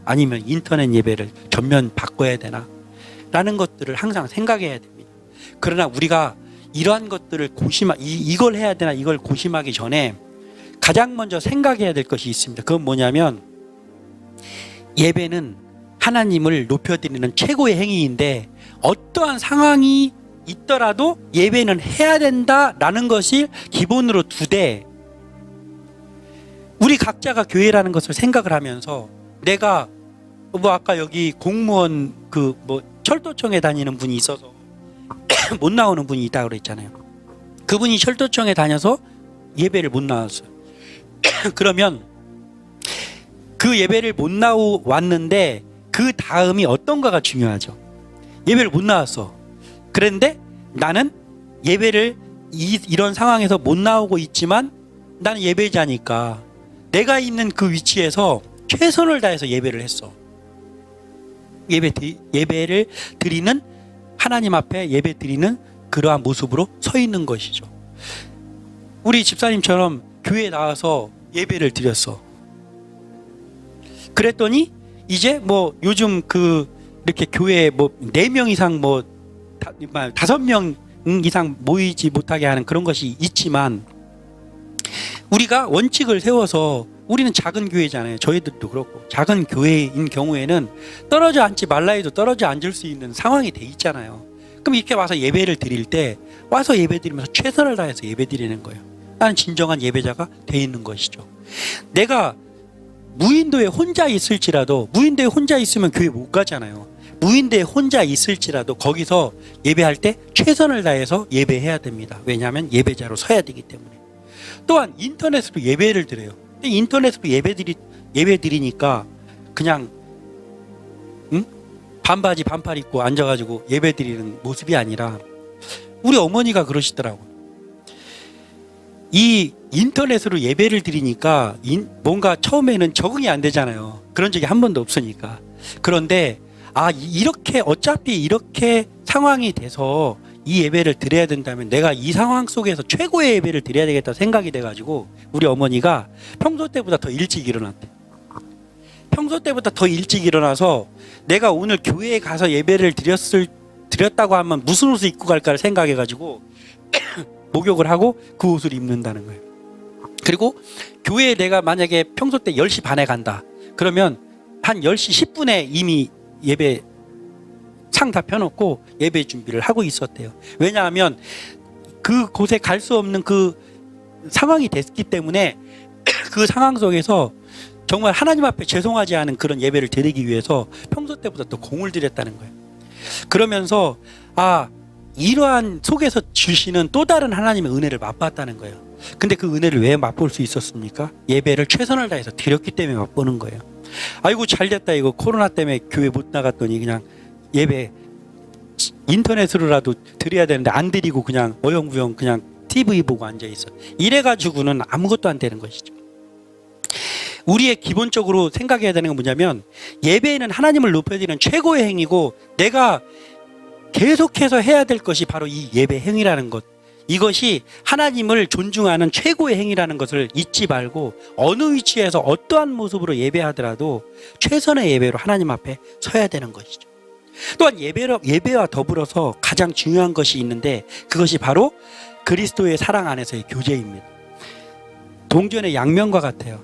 아니면 인터넷 예배를 전면 바꿔야 되나? 라는 것들을 항상 생각해야 됩니다. 그러나 우리가 이러한 것들을 이걸 해야 되나 이걸 고심하기 전에 가장 먼저 생각해야 될 것이 있습니다. 그건 뭐냐면 예배는 하나님을 높여드리는 최고의 행위인데 어떠한 상황이 있더라도 예배는 해야 된다라는 것을 기본으로 두되 우리 각자가 교회라는 것을 생각을 하면서 내가 아까 여기 공무원 철도청에 다니는 분이 있어서 못 나오는 분이 있다고 그랬잖아요. 그분이 철도청에 다녀서 예배를 못 나왔어요. 그러면 그 예배를 못 나왔는데 그 다음이 어떤가가 중요하죠. 예배를 못 나왔어. 그런데 나는 예배를 이런 상황에서 못 나오고 있지만 나는 예배자니까 내가 있는 그 위치에서 최선을 다해서 예배를 했어. 예배를 드리는 하나님 앞에 예배 드리는 그러한 모습으로 서 있는 것이죠. 우리 집사님처럼 교회에 나와서 예배를 드렸어. 그랬더니 이제 요즘 이렇게 교회에 4명 이상 5명 이상 모이지 못하게 하는 그런 것이 있지만 우리가 원칙을 세워서 우리는 작은 교회잖아요. 저희들도 그렇고 작은 교회인 경우에는 떨어져 앉지 말라 해도 떨어져 앉을 수 있는 상황이 돼 있잖아요. 그럼 이렇게 와서 예배를 드릴 때 와서 예배 드리면서 최선을 다해서 예배 드리는 거예요. 나는 진정한 예배자가 돼 있는 것이죠. 내가 무인도에 혼자 있을지라도 무인도에 혼자 있으면 교회 못 가잖아요. 무인도에 혼자 있을지라도 거기서 예배할 때 최선을 다해서 예배해야 됩니다. 왜냐하면 예배자로 서야 되기 때문에. 또한 인터넷으로 예배를 드려요. 인터넷으로 예배 드리니까 그냥 반바지 반팔 입고 앉아가지고 예배 드리는 모습이 아니라 우리 어머니가 그러시더라고요. 이 인터넷으로 예배를 드리니까 뭔가 처음에는 적응이 안 되잖아요. 그런 적이 한 번도 없으니까. 그런데 이렇게 어차피 이렇게 상황이 돼서 이 예배를 드려야 된다면 내가 이 상황 속에서 최고의 예배를 드려야 되겠다 생각이 돼가지고 우리 어머니가 평소 때보다 더 일찍 일어났대. 평소 때보다 더 일찍 일어나서 내가 오늘 교회에 가서 예배를 드렸다고 하면 무슨 옷을 입고 갈까를 생각해가지고 목욕을 하고 그 옷을 입는다는 거예요. 그리고 교회에 내가 만약에 평소 때 10시 반에 간다. 그러면 한 10시 10분에 이미 예배 상 다 펴놓고 예배 준비를 하고 있었대요. 왜냐하면 그곳에 갈 수 없는 그 상황이 됐기 때문에 그 상황 속에서 정말 하나님 앞에 죄송하지 않은 그런 예배를 드리기 위해서 평소 때보다 더 공을 들였다는 거예요. 그러면서 이러한 속에서 주시는 또 다른 하나님의 은혜를 맛봤다는 거예요. 근데 그 은혜를 왜 맛볼 수 있었습니까? 예배를 최선을 다해서 드렸기 때문에 맛보는 거예요. 아이고 잘됐다, 이거 코로나 때문에 교회 못 나갔더니 그냥 예배 인터넷으로라도 드려야 되는데 안 드리고 그냥 어영부영 그냥 TV 보고 앉아있어. 이래가지고는 아무것도 안 되는 것이죠. 우리의 기본적으로 생각해야 되는 건 뭐냐면, 예배는 하나님을 높여드리는 최고의 행위고 내가 계속해서 해야 될 것이 바로 이 예배 행위라는 것, 이것이 하나님을 존중하는 최고의 행위라는 것을 잊지 말고 어느 위치에서 어떠한 모습으로 예배하더라도 최선의 예배로 하나님 앞에 서야 되는 것이죠. 또한 예배와 더불어서 가장 중요한 것이 있는데, 그것이 바로 그리스도의 사랑 안에서의 교제입니다. 동전의 양면과 같아요.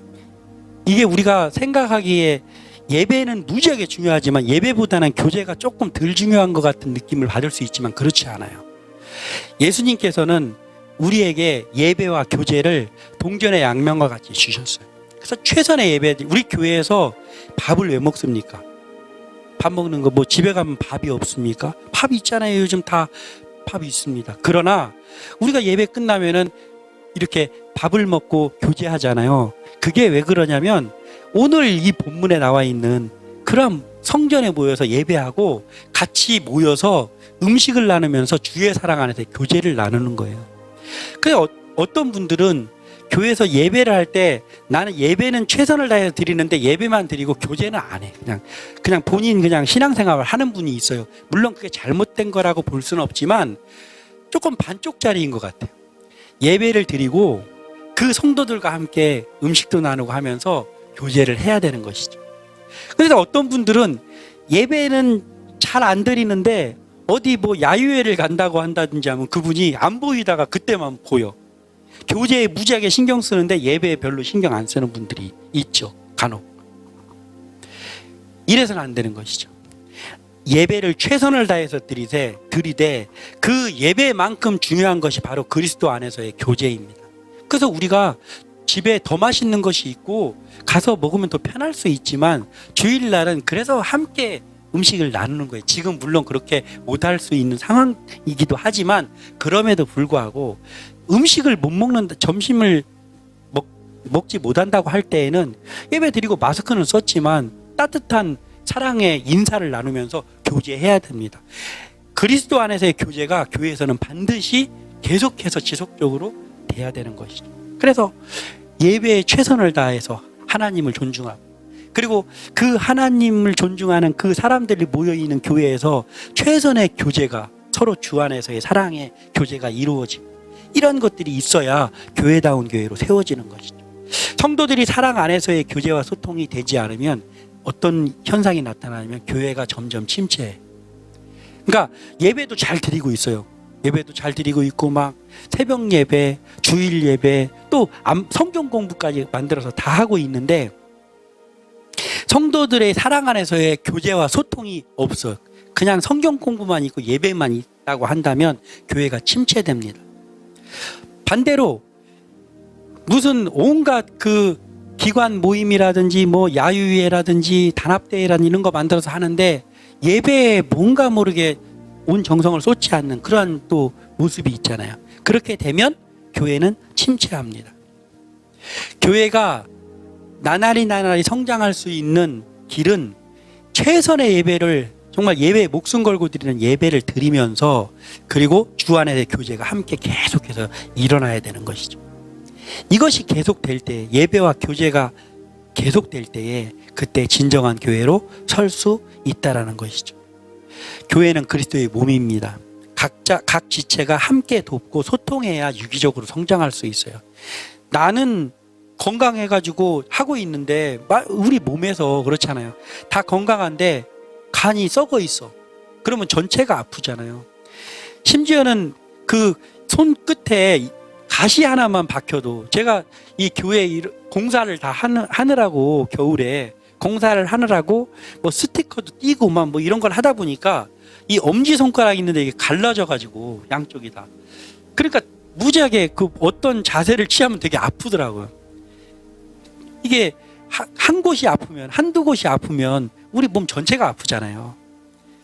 이게 우리가 생각하기에 예배는 무지하게 중요하지만 예배보다는 교제가 조금 덜 중요한 것 같은 느낌을 받을 수 있지만 그렇지 않아요. 예수님께서는 우리에게 예배와 교제를 동전의 양면과 같이 주셨어요. 그래서 최선의 예배, 우리 교회에서 밥을 왜 먹습니까? 밥 먹는 거 집에 가면 밥이 없습니까? 밥 있잖아요. 요즘 다 밥이 있습니다. 그러나 우리가 예배 끝나면은 이렇게 밥을 먹고 교제하잖아요. 그게 왜 그러냐면 오늘 이 본문에 나와 있는 그런 성전에 모여서 예배하고 같이 모여서 음식을 나누면서 주의 사랑 안에서 교제를 나누는 거예요. 그래서 어떤 분들은 교회에서 예배를 할 때 나는 예배는 최선을 다해서 드리는데 예배만 드리고 교제는 안 해. 그냥 본인 그냥 신앙생활을 하는 분이 있어요. 물론 그게 잘못된 거라고 볼 수는 없지만 조금 반쪽짜리인 것 같아요. 예배를 드리고 그 성도들과 함께 음식도 나누고 하면서 교제를 해야 되는 것이죠. 그래서 어떤 분들은 예배는 잘 안 드리는데 어디 야유회를 간다고 한다든지 하면 그분이 안 보이다가 그때만 보여. 교제에 무지하게 신경 쓰는데 예배에 별로 신경 안 쓰는 분들이 있죠. 간혹. 이래서는 안 되는 것이죠. 예배를 최선을 다해서 드리되 그 예배만큼 중요한 것이 바로 그리스도 안에서의 교제입니다. 그래서 우리가 집에 더 맛있는 것이 있고 가서 먹으면 더 편할 수 있지만 주일날은 그래서 함께 음식을 나누는 거예요. 지금 물론 그렇게 못할 수 있는 상황이기도 하지만 그럼에도 불구하고 음식을 못 먹는다, 점심을 먹지 못한다고 할 때에는 예배 드리고 마스크는 썼지만 따뜻한 사랑의 인사를 나누면서 교제해야 됩니다. 그리스도 안에서의 교제가 교회에서는 반드시 계속해서 지속적으로 돼야 되는 것이죠. 그래서 예배에 최선을 다해서 하나님을 존중하고, 그리고 그 하나님을 존중하는 그 사람들이 모여있는 교회에서 최선의 교제가, 서로 주 안에서의 사랑의 교제가 이루어지고, 이런 것들이 있어야 교회다운 교회로 세워지는 것이죠. 성도들이 사랑 안에서의 교제와 소통이 되지 않으면 어떤 현상이 나타나냐면 교회가 점점 침체해. 그러니까 예배도 잘 드리고 있어요. 예배도 잘 드리고 있고 막 새벽 예배, 주일 예배, 또 성경 공부까지 만들어서 다 하고 있는데 성도들의 사랑 안에서의 교제와 소통이 없어. 그냥 성경 공부만 있고 예배만 있다고 한다면 교회가 침체됩니다. 반대로 무슨 온갖 그 기관 모임이라든지 야유회라든지 단합대회라든지 이런 거 만들어서 하는데 예배에 뭔가 모르게 온 정성을 쏟지 않는 그러한 또 모습이 있잖아요. 그렇게 되면 교회는 침체합니다. 교회가 나날이 성장할 수 있는 길은 최선의 예배를 정말 예배에 목숨 걸고 드리는 예배를 드리면서 그리고 주 안에서의 교제가 함께 계속해서 일어나야 되는 것이죠. 이것이 계속될 때, 예배와 교제가 계속될 때에 그때 진정한 교회로 설 수 있다라는 것이죠. 교회는 그리스도의 몸입니다. 각 지체가 함께 돕고 소통해야 유기적으로 성장할 수 있어요. 나는 건강해가지고 하고 있는데 우리 몸에서 그렇잖아요. 다 건강한데 간이 썩어 있어. 그러면 전체가 아프잖아요. 심지어는 그 손끝에 가시 하나만 박혀도, 제가 이 교회 공사를 다 하느라고, 겨울에 공사를 하느라고 뭐 스티커도 띄고 막 뭐 이런 걸 하다 보니까 이 엄지손가락 있는데 이게 갈라져 가지고 양쪽이 다, 그러니까 무지하게 그 어떤 자세를 취하면 되게 아프더라고요. 이게 한 곳이 아프면, 한두 곳이 아프면 우리 몸 전체가 아프잖아요.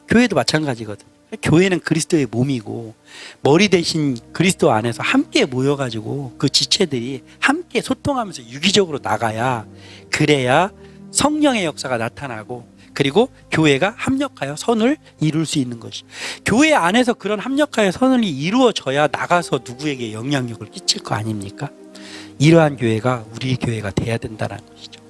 교회도 마찬가지거든. 교회는 그리스도의 몸이고 머리 대신 그리스도 안에서 함께 모여가지고 그 지체들이 함께 소통하면서 유기적으로 나가야, 그래야 성령의 역사가 나타나고 그리고 교회가 합력하여 선을 이룰 수 있는 것이, 교회 안에서 그런 합력하여 선을 이루어져야 나가서 누구에게 영향력을 끼칠 거 아닙니까? 이러한 교회가 우리 교회가 돼야 된다는 것이죠.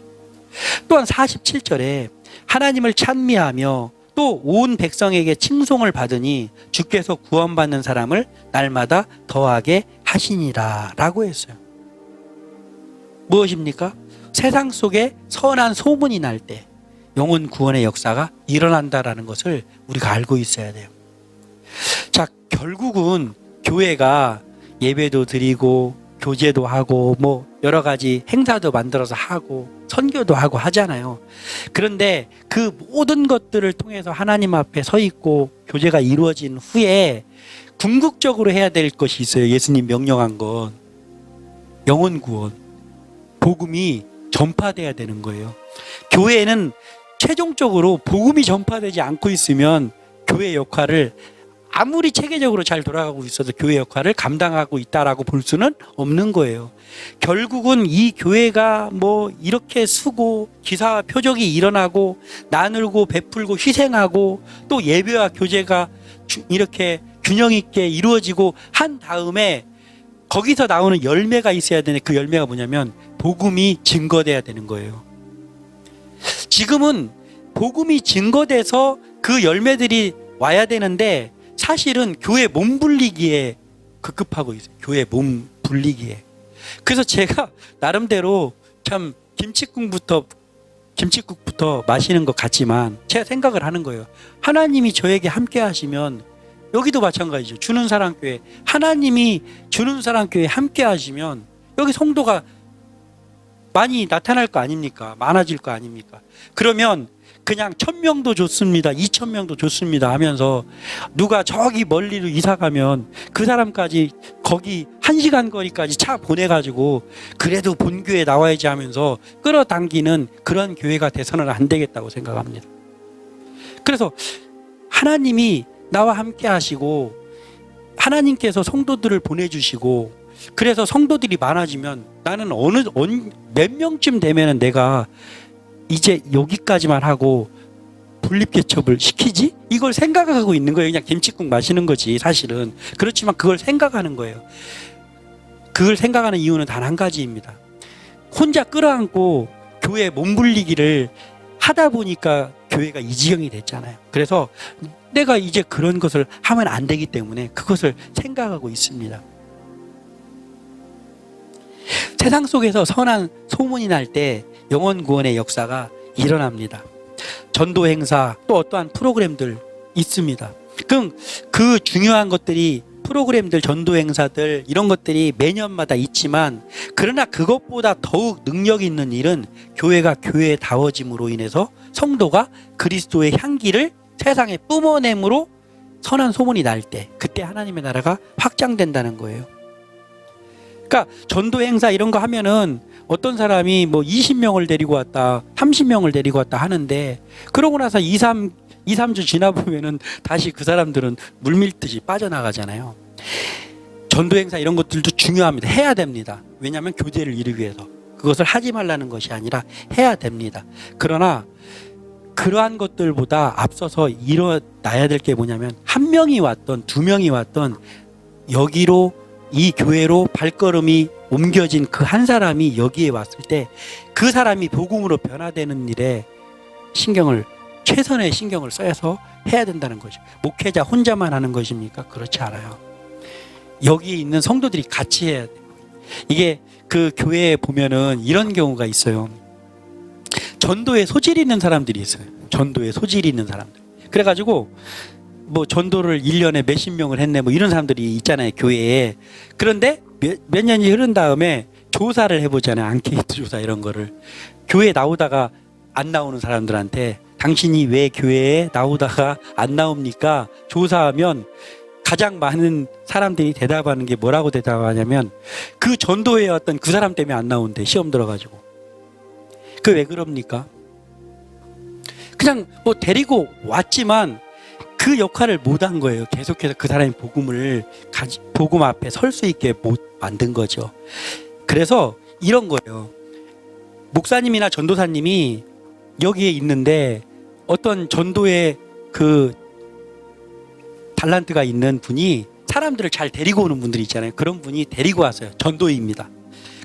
또한 47절에 하나님을 찬미하며 또 온 백성에게 칭송을 받으니 주께서 구원받는 사람을 날마다 더하게 하시니라 라고 했어요. 무엇입니까? 세상 속에 선한 소문이 날 때 영혼 구원의 역사가 일어난다라는 것을 우리가 알고 있어야 돼요. 자, 결국은 교회가 예배도 드리고 교제도 하고 뭐 여러 가지 행사도 만들어서 하고 선교도 하고 하잖아요. 그런데 그 모든 것들을 통해서 하나님 앞에 서 있고 교제가 이루어진 후에 궁극적으로 해야 될 것이 있어요. 예수님 명령한 건 영혼 구원, 복음이 전파돼야 되는 거예요. 교회는 최종적으로 복음이 전파되지 않고 있으면 교회 역할을 아무리 체계적으로 잘 돌아가고 있어도 교회 역할을 감당하고 있다라고 볼 수는 없는 거예요. 결국은 이 교회가 뭐 이렇게 쓰고 기사와 표적이 일어나고 나누고 베풀고 희생하고 또 예배와 교제가 이렇게 균형 있게 이루어지고 한 다음에 거기서 나오는 열매가 있어야 되는데, 그 열매가 뭐냐면 복음이 증거돼야 되는 거예요. 지금은 복음이 증거돼서 그 열매들이 와야 되는데 사실은 교회 몸 불리기에 급급하고 있어요. 교회 몸 불리기에. 그래서 제가 나름대로 참 김치국부터 마시는 것 같지만 제가 생각을 하는 거예요. 하나님이 저에게 함께 하시면, 여기도 마찬가지죠. 주는 사랑교회, 하나님이 주는 사랑교회 함께 하시면 여기 성도가 많이 나타날 거 아닙니까? 많아질 거 아닙니까? 그러면 그냥 1000명도 좋습니다, 2000명도 좋습니다 하면서 누가 저기 멀리로 이사 가면 그 사람까지 거기 1시간 거리까지 차 보내가지고 그래도 본교회 나와야지 하면서 끌어당기는 그런 교회가 돼서는 안 되겠다고 생각합니다. 그래서 하나님이 나와 함께 하시고 하나님께서 성도들을 보내주시고 그래서 성도들이 많아지면 나는 몇 명쯤 되면은 내가 이제 여기까지만 하고 분립개척을 시키지? 이걸 생각하고 있는 거예요. 그냥 김치국 마시는 거지 사실은. 그렇지만 그걸 생각하는 거예요. 그걸 생각하는 이유는 단 한 가지입니다. 혼자 끌어안고 교회 몸불리기를 하다 보니까 교회가 이 지경이 됐잖아요. 그래서 내가 이제 그런 것을 하면 안 되기 때문에 그것을 생각하고 있습니다. 세상 속에서 선한 소문이 날 때 영혼 구원의 역사가 일어납니다. 전도 행사 또 어떠한 프로그램들 있습니다. 그럼 그 중요한 것들이 프로그램들, 전도 행사들 이런 것들이 매년마다 있지만, 그러나 그것보다 더욱 능력 있는 일은 교회가 교회다워짐으로 인해서 성도가 그리스도의 향기를 세상에 뿜어냄으로 선한 소문이 날 때, 그때 하나님의 나라가 확장된다는 거예요. 그러니까 전도 행사 이런 거 하면은 어떤 사람이 뭐 20명을 데리고 왔다, 30명을 데리고 왔다 하는데, 그러고 나서 2, 3주 지나보면은 다시 그 사람들은 물밀듯이 빠져나가잖아요. 전도 행사 이런 것들도 중요합니다. 해야 됩니다. 왜냐하면 교제를 이루기 위해서. 그것을 하지 말라는 것이 아니라 해야 됩니다. 그러나 그러한 것들보다 앞서서 일어나야 될 게 뭐냐면, 한 명이 왔던 두 명이 왔던 여기로, 이 교회로 발걸음이 옮겨진 그 한 사람이 여기에 왔을 때 그 사람이 복음으로 변화되는 일에 최선의 신경을 써서 해야 된다는 거죠. 목회자 혼자만 하는 것입니까? 그렇지 않아요. 여기 있는 성도들이 같이 해야 돼요. 이게 그 교회에 보면은 이런 경우가 있어요. 전도에 소질이 있는 사람들이 있어요. 전도에 소질이 있는 사람들. 그래가지고 뭐 전도를 1년에 몇십 명을 했네 뭐 이런 사람들이 있잖아요, 교회에. 그런데 몇 년이 흐른 다음에 조사를 해보잖아요. 앙케이트 조사 이런 거를. 교회에 나오다가 안 나오는 사람들한테 당신이 왜 교회에 나오다가 안 나옵니까? 조사하면 가장 많은 사람들이 대답하는 게 뭐라고 대답하냐면, 그 전도회 왔던 그 사람 때문에 안 나온대, 시험 들어가지고. 그 왜 그럽니까? 그냥 뭐 데리고 왔지만 그 역할을 못 한 거예요. 계속해서 그 사람이 복음 앞에 설 수 있게 못 만든 거죠. 그래서 이런 거예요. 목사님이나 전도사님이 여기에 있는데 어떤 전도의 그 달란트가 있는 분이 사람들을 잘 데리고 오는 분들이 있잖아요. 그런 분이 데리고 왔어요. 전도입니다.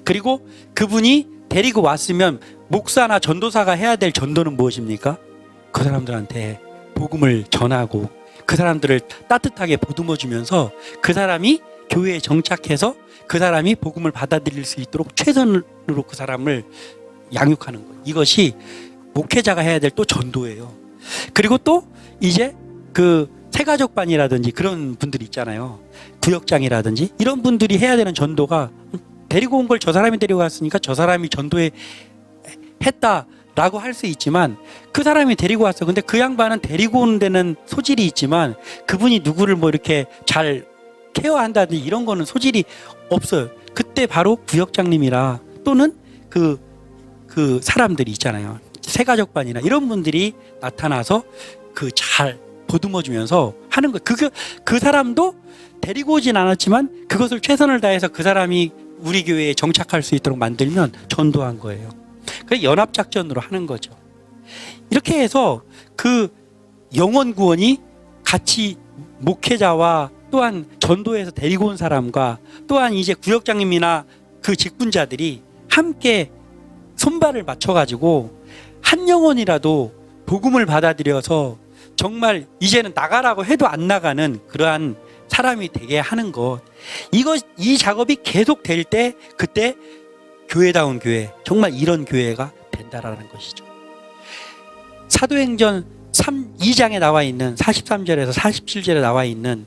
그리고 그분이 데리고 왔으면 목사나 전도사가 해야 될 전도는 무엇입니까? 그 사람들한테 복음을 전하고 그 사람들을 따뜻하게 보듬어 주면서 그 사람이 교회에 정착해서 그 사람이 복음을 받아들일 수 있도록 최선으로 그 사람을 양육하는 거예요. 이것이 목회자가 해야 될 또 전도예요. 그리고 또 이제 그 새가족반이라든지 그런 분들이 있잖아요. 구역장이라든지 이런 분들이 해야 되는 전도가, 데리고 온 걸 저 사람이 데리고 왔으니까 저 사람이 전도에 했다라고 할 수 있지만, 그 사람이 데리고 왔어. 근데 그 양반은 데리고 오는 데는 소질이 있지만 그분이 누구를 뭐 이렇게 잘 케어한다든지 이런 거는 소질이 없어요. 그때 바로 구역장님이라 또는 그 사람들이 있잖아요. 새가족반이나 이런 분들이 나타나서 잘 보듬어 주면서 하는 거. 그 사람도 데리고 오진 않았지만 그것을 최선을 다해서 그 사람이 우리 교회에 정착할 수 있도록 만들면 전도한 거예요. 그래서 연합작전으로 하는 거죠. 이렇게 해서 그 영혼 구원이 같이 목회자와 또한 전도해서 데리고 온 사람과 또한 이제 구역장님이나 그 직분자들이 함께 손발을 맞춰가지고 한 영혼이라도 복음을 받아들여서 정말 이제는 나가라고 해도 안 나가는 그러한 사람이 되게 하는 것. 이 작업이 계속 될 때 그때 교회다운 교회, 정말 이런 교회가 된다라는 것이죠. 사도행전 2장에 나와 있는 43절에서 47절에 나와 있는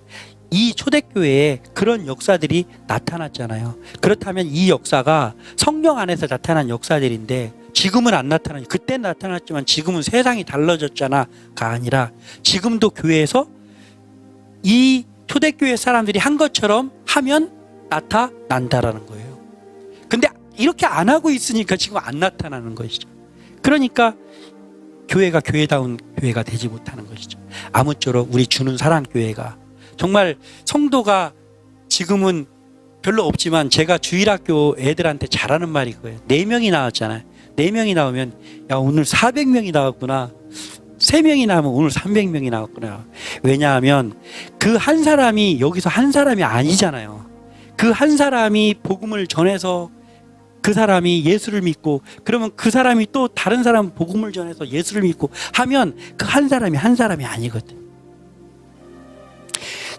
이 초대교회에 그런 역사들이 나타났잖아요. 그렇다면 이 역사가 성령 안에서 나타난 역사들인데 지금은 안 나타나요. 그때 나타났지만 지금은 세상이 달라졌잖아가 아니라 지금도 교회에서 이 초대교회 사람들이 한 것처럼 하면 나타난다라는 거예요. 근데 이렇게 안 하고 있으니까 지금 안 나타나는 것이죠. 그러니까 교회가 교회다운 교회가 되지 못하는 것이죠. 아무쪼록 우리 주는 사랑교회가 정말 성도가 지금은 별로 없지만, 제가 주일학교 애들한테 잘하는 말이 그거예요. 4명이 나왔잖아요. 4명이 나오면 야 오늘 400명이 나왔구나. 3명이 나오면 오늘 300명이 나왔구나. 왜냐하면 그 한 사람이 여기서 한 사람이 아니잖아요. 그 한 사람이 복음을 전해서 그 사람이 예수를 믿고, 그러면 그 사람이 또 다른 사람 복음을 전해서 예수를 믿고 하면 그 한 사람이 아니거든.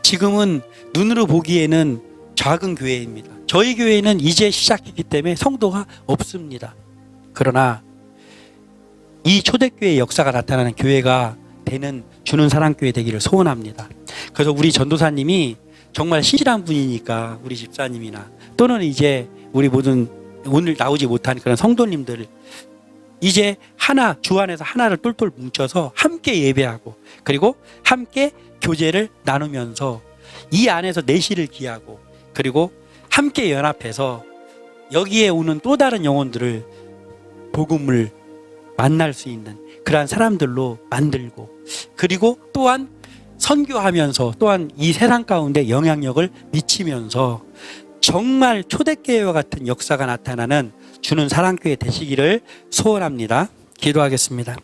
지금은 눈으로 보기에는 작은 교회입니다. 저희 교회는 이제 시작했기 때문에 성도가 없습니다. 그러나 이 초대교회의 역사가 나타나는 교회가 되는 주는 사랑교회 되기를 소원합니다. 그래서 우리 전도사님이 정말 신실한 분이니까 우리 집사님이나 또는 이제 우리 모든 오늘 나오지 못한 그런 성도님들 이제 하나, 주 안에서 하나를 똘똘 뭉쳐서 함께 예배하고 그리고 함께 교제를 나누면서 이 안에서 내실을 기하고 그리고 함께 연합해서 여기에 오는 또 다른 영혼들을 복음을 만날 수 있는 그러한 사람들로 만들고, 그리고 또한 선교하면서 또한 이 세상 가운데 영향력을 미치면서 정말 초대교회와 같은 역사가 나타나는 주는 사랑교회 되시기를 소원합니다. 기도하겠습니다.